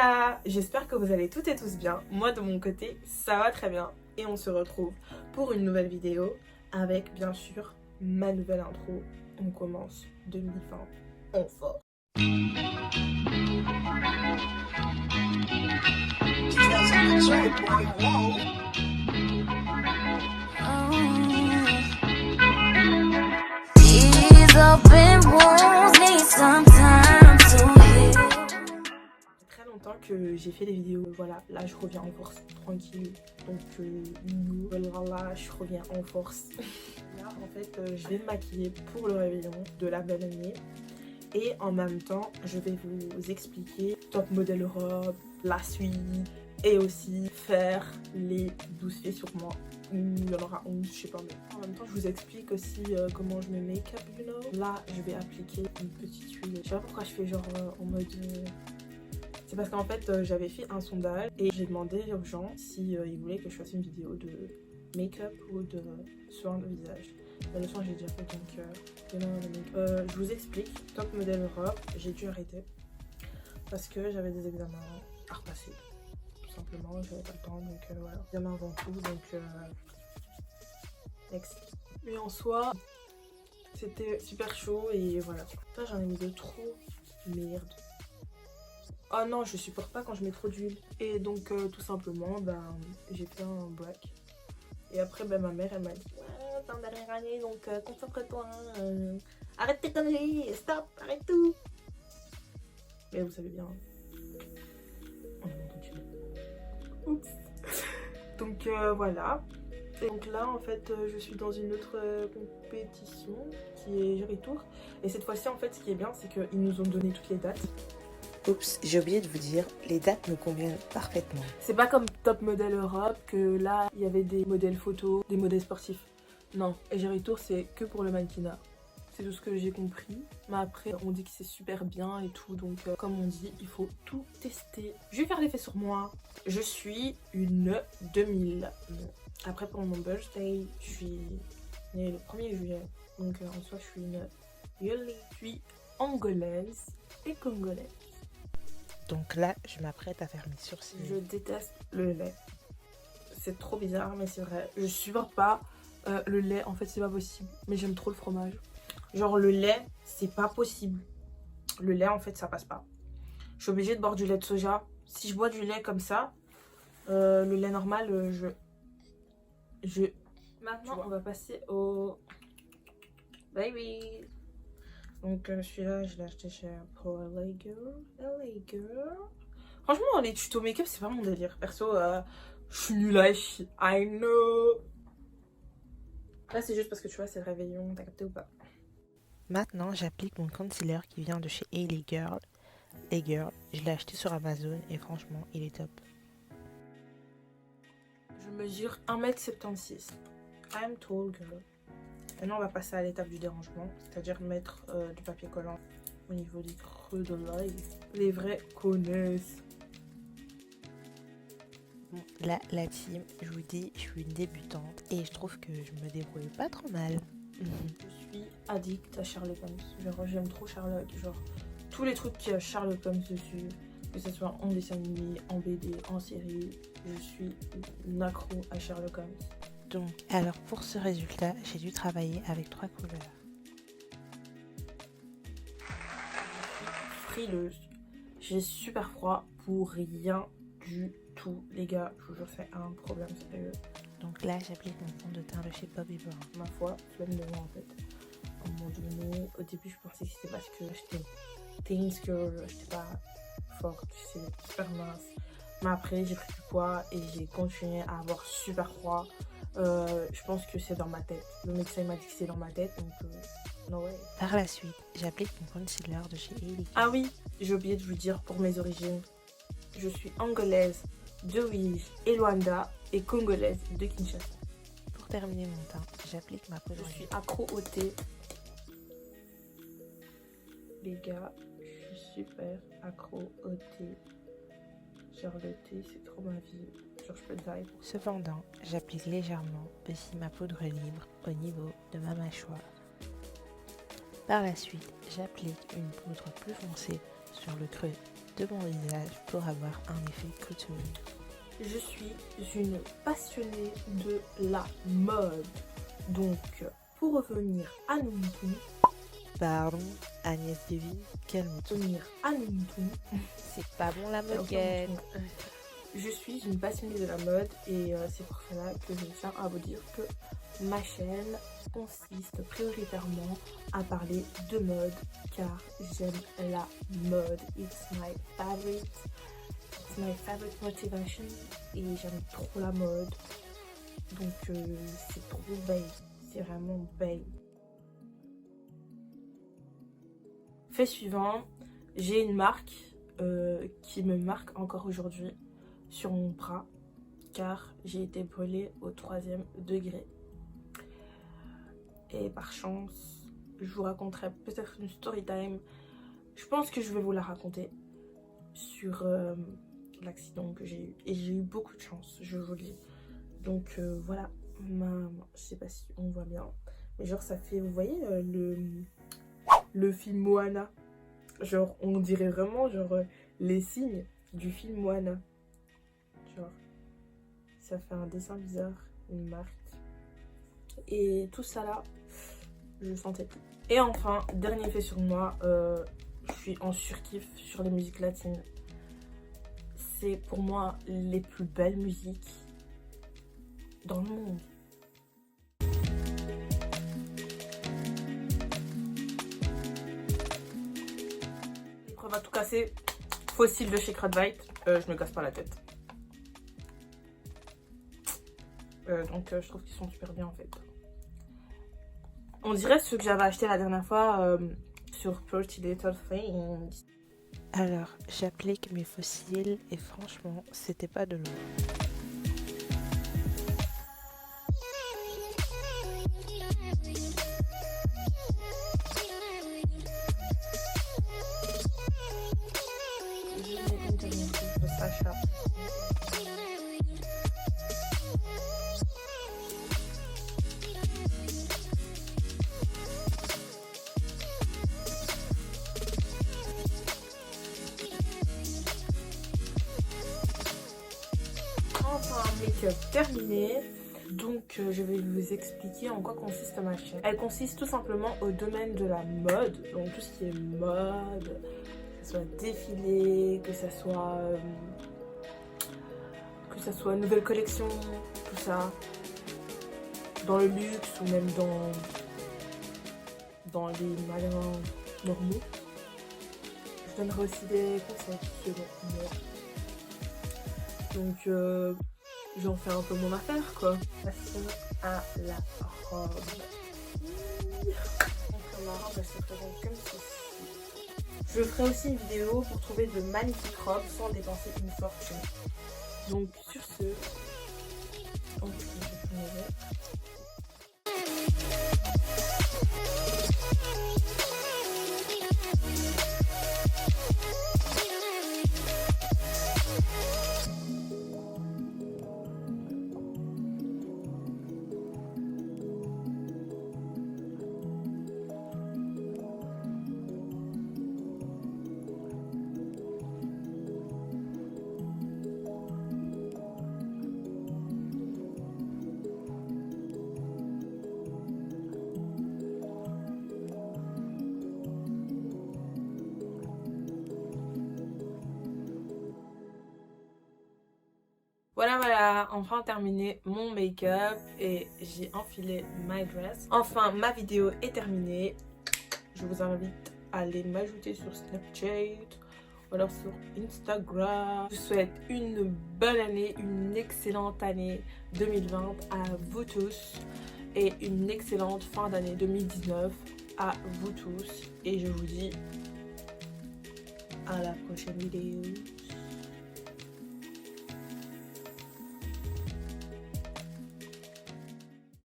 Voilà, j'espère que vous allez toutes et tous bien. Moi de mon côté, ça va très bien. Et on se retrouve pour une nouvelle vidéo avec bien sûr ma nouvelle intro. On commence 2020 en force. Très longtemps que j'ai fait des vidéos, voilà, là je reviens en force, tranquille, donc voilà, je reviens en force. Là en fait je vais me maquiller pour le réveillon de la belle année et en même temps je vais vous expliquer Top Model Europe, la suite et aussi faire les 12 faits sur moi. Il y en aura 11, je sais pas, mais en même temps je vous explique aussi comment je me make up, you know. Là je vais appliquer une petite huile, je sais pas pourquoi je fais genre en mode... C'est parce qu'en fait j'avais fait un sondage et j'ai demandé aux gens si ils voulaient que je fasse une vidéo de make-up ou de soins de visage. Mais le soin j'ai déjà fait donc je vous explique. Top Model Europe, j'ai dû arrêter parce que j'avais des examens à repasser. Tout simplement, j'avais pas le temps, donc voilà. Examen avant tout, donc next. Mais en soi, c'était super chaud et voilà. Ça j'en ai mis de trop. Merde. Oh non, je supporte pas quand je mets trop d'huile. Et donc tout simplement, j'ai fait un break. Et après, ma mère, elle m'a dit ouais, t'es en dernière année, donc concentre-toi. Arrête tes conneries, stop, arrête tout. Mais vous savez bien. Oh non, continue. Oups. Donc voilà. Et donc là, en fait, je suis dans une autre compétition qui est Jury Tour. Et cette fois-ci, en fait, ce qui est bien, c'est qu'ils nous ont donné toutes les dates. Oups, j'ai oublié de vous dire, les dates me conviennent parfaitement. C'est pas comme Top Model Europe que là il y avait des modèles photos, des modèles sportifs. Non, et Jury Tour c'est que pour le mannequinat. C'est tout ce que j'ai compris. Mais après on dit que c'est super bien et tout, donc comme on dit, il faut tout tester. Je vais faire l'effet sur moi. Je suis une 2000. Après pour mon birthday, je suis née le 1er juillet. Donc en soi je suis une Yoli. Je suis angolaise et congolaise. Donc là, je m'apprête à faire mes sourcils. Je déteste le lait. C'est trop bizarre, mais c'est vrai. Je supporte pas le lait. En fait, c'est pas possible. Mais j'aime trop le fromage. Genre, le lait, c'est pas possible. Le lait, en fait, ça passe pas. Je suis obligée de boire du lait de soja. Si je bois du lait comme ça, le lait normal, Maintenant, on va passer au baby. Donc celui-là, je l'ai acheté chez LA Girl. Franchement, les tutos make-up, c'est pas mon délire. Perso, je suis nulle à chier. I know. Là, c'est juste parce que tu vois, c'est le réveillon. T'as capté ou pas? Maintenant, j'applique mon concealer qui vient de chez LA Girl. Les Girl, je l'ai acheté sur Amazon et franchement, il est top. Je mesure 1m76. I'm tall girl. Maintenant, on va passer à l'étape du dérangement, c'est-à-dire mettre du papier collant au niveau des creux de l'œil. Les vrais connaissent. Bon, là, la team, je vous dis, je suis une débutante et je trouve que je me débrouille pas trop mal. Je suis addict à Sherlock Holmes. Genre, j'aime trop Sherlock. Genre, tous les trucs qui a Sherlock Holmes dessus, que ce soit en dessin animé, en BD, en série, je suis une accro à Sherlock Holmes. Donc, alors pour ce résultat, j'ai dû travailler avec 3 couleurs. Frileuse. J'ai super froid pour rien du tout, les gars. Je vous jure, c'est un problème sérieux. Donc là, j'applique mon fond de teint de chez Bobbi Brown. Ma foi, flemme de moi en fait. À un moment donné, au début, je pensais que c'était parce que j'étais thin girl, j'étais pas forte, c'est super mince. Mais après, j'ai pris du poids et j'ai continué à avoir super froid. Je pense que c'est dans ma tête. Le médecin m'a dit que c'est dans ma tête, donc no way. Par la suite, j'applique mon concealer de chez LA. Ah oui, j'ai oublié de vous dire pour mes origines. Je suis angolaise de Ouige et Luanda et congolaise de Kinshasa. Pour terminer mon teint, j'applique ma poudre. Je suis accro au thé. Les gars, je suis super accro au thé. Genre le thé, c'est trop ma vie. Genre je peux te vibe. Cependant, j'applique légèrement aussi ma poudre libre au niveau de ma mâchoire. Par la suite, j'applique une poudre plus foncée sur le creux de mon visage pour avoir un effet couture. Je suis une passionnée de la mode. Donc, pour revenir à nos moutons, Pardon, Agnès Devine, quel mouton. C'est pas bon la moquette. Je suis une passionnée de la mode et c'est pour cela que je tiens à vous dire que ma chaîne consiste prioritairement à parler de mode car j'aime la mode. It's my favorite motivation et j'aime trop la mode. Donc c'est trop bae, c'est vraiment bae. Fait suivant, j'ai une marque qui me marque encore aujourd'hui sur mon bras car j'ai été brûlée au 3e degré. Et par chance, je vous raconterai peut-être une story time. Je pense que je vais vous la raconter sur l'accident que j'ai eu. Et j'ai eu beaucoup de chance, je vous le dis. Donc voilà, je sais pas si on voit bien. Mais genre ça fait, vous voyez le film Moana. Genre on dirait vraiment genre les signes du film Moana. Genre ça fait un dessin bizarre, une marque. Et tout ça là, je sentais plus. Et enfin, dernier fait sur moi, je suis en surkiff sur les musiques latines. C'est pour moi les plus belles musiques dans le monde. L'épreuve à tout casser, Fossile de chez Kratweit, je me casse pas la tête. Donc je trouve qu'ils sont super bien en fait. On dirait ceux que j'avais acheté la dernière fois sur Pretty Little Things. Alors, j'applique mes fossiles et franchement, c'était pas de l'eau. De Sacha. Enfin, make-up terminé. Donc je vais vous expliquer en quoi consiste ma chaîne. Elle consiste tout simplement au domaine de la mode. Donc tout ce qui est mode, que ce soit défilé, que ça soit nouvelle collection, tout ça. Dans le luxe ou même dans les magasins normaux. Je donnerai aussi des conseils selon moi. Donc j'en fais un peu mon affaire quoi. Passons à la robe. Donc la robe elle se présente comme ceci. Je ferai aussi une vidéo pour trouver de magnifiques robes sans dépenser une fortune. Donc sur ce, on va Voilà, enfin terminé mon make-up et j'ai enfilé my dress. Enfin, ma vidéo est terminée. Je vous invite à aller m'ajouter sur Snapchat ou alors sur Instagram. Je vous souhaite une bonne année, une excellente année 2020 à vous tous et une excellente fin d'année 2019 à vous tous. Et je vous dis à la prochaine vidéo.